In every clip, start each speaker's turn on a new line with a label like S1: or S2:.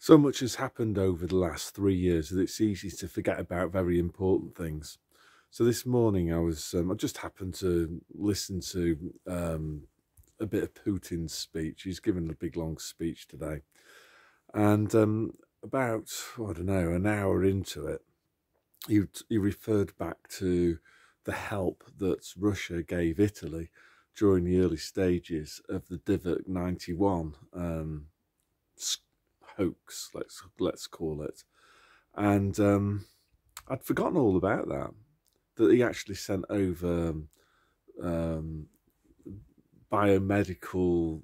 S1: So much has happened over the last 3 years that it's easy to forget about very important things. So this morning I just happened to listen to a bit of Putin's speech. He's given a big long speech today. And about, I don't know, an hour into it, he referred back to the help that Russia gave Italy during the early stages of the Divot 91 hoax, let's call it. And I'd forgotten all about that he actually sent over um, biomedical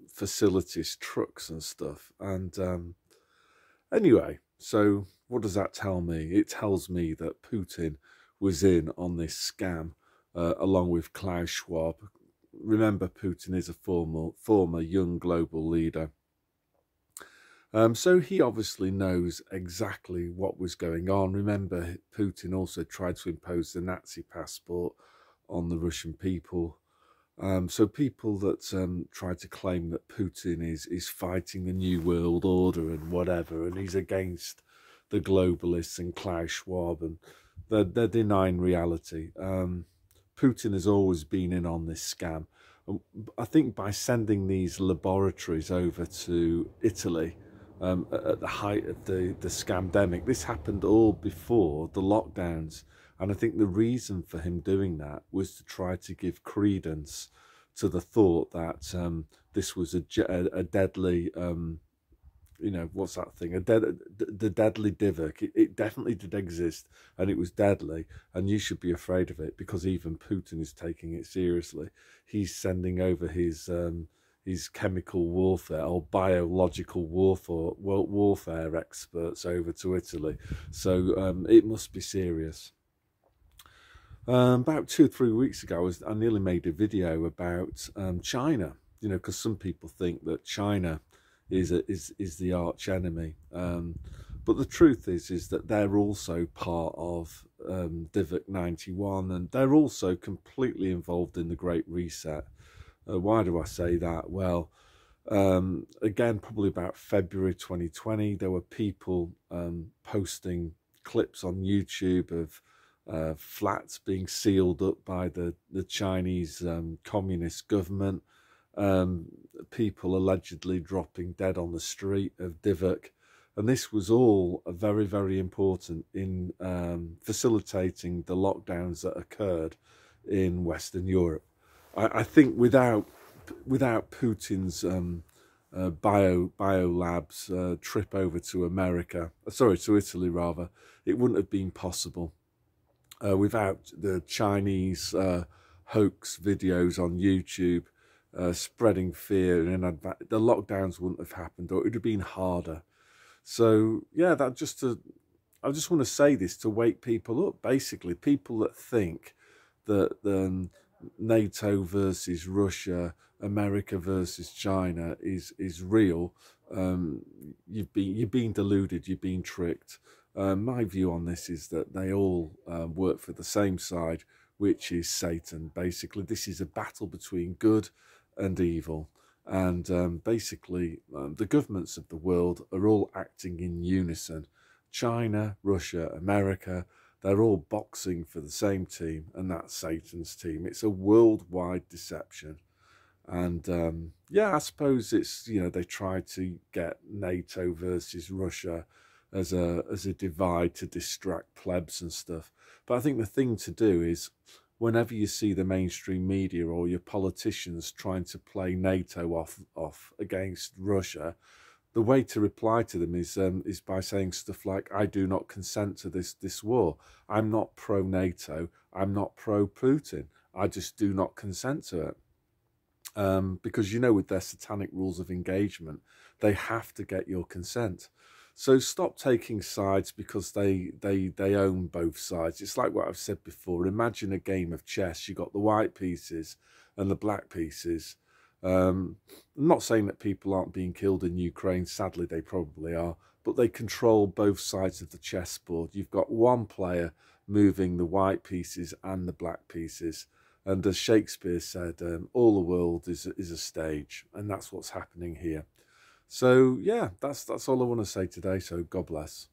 S1: facilities, trucks and stuff. And anyway, so what does that tell me? It tells me that Putin was in on this scam along with Klaus Schwab. Remember, Putin is a former young global leader. So he obviously knows exactly what was going on. Remember, Putin also tried to impose the Nazi passport on the Russian people. So people that try to claim that Putin is fighting the New World Order and whatever, and he's against the globalists and Klaus Schwab, and they're denying reality. Putin has always been in on this scam. I think by sending these laboratories over to Italy, at the height of the scamdemic. This happened all before the lockdowns. And I think the reason for him doing that was to try to give credence to the thought that this was a deadly, what's that thing? The deadly Divot. It definitely did exist, and it was deadly, and you should be afraid of it because even Putin is taking it seriously. He's sending over his chemical warfare or biological warfare experts over to Italy. So it must be serious. About 2 or 3 weeks ago, I nearly made a video about China, because some people think that China is the arch enemy. But the truth is that they're also part of Divot 91, and they're also completely involved in the Great Reset. Why do I say that? Well, again, probably about February 2020, there were people posting clips on YouTube of flats being sealed up by the Chinese communist government, people allegedly dropping dead on the street of Divot. And this was all very, very important in facilitating the lockdowns that occurred in Western Europe. I think without Putin's biolabs trip over to Italy rather, it wouldn't have been possible. Without the Chinese hoax videos on YouTube spreading fear, and the lockdowns wouldn't have happened, or it would have been harder. So yeah, I just want to say this to wake people up. Basically, people that think that NATO versus Russia, America versus China is real. You've been deluded. You've been tricked. My view on this is that they all work for the same side, which is Satan. Basically, this is a battle between good and evil, and basically the governments of the world are all acting in unison. China, Russia, America, they're all boxing for the same team, and that's Satan's team. It's a worldwide deception. And yeah, I suppose it's, they try to get NATO versus Russia as a divide to distract plebs and stuff. But I think the thing to do is, whenever you see the mainstream media or your politicians trying to play NATO off against Russia, the way to reply to them is by saying stuff like, "I do not consent to this war. I'm not pro-NATO. I'm not pro-Putin. I just do not consent to it." Because, with their satanic rules of engagement, they have to get your consent. So stop taking sides because they own both sides. It's like what I've said before. Imagine a game of chess. You've got the white pieces and the black pieces. I'm not saying that people aren't being killed in Ukraine. Sadly, they probably are. But they control both sides of the chessboard. You've got one player moving the white pieces and the black pieces. And as Shakespeare said, all the world is a stage. And that's what's happening here. So yeah, that's all I want to say today. So God bless.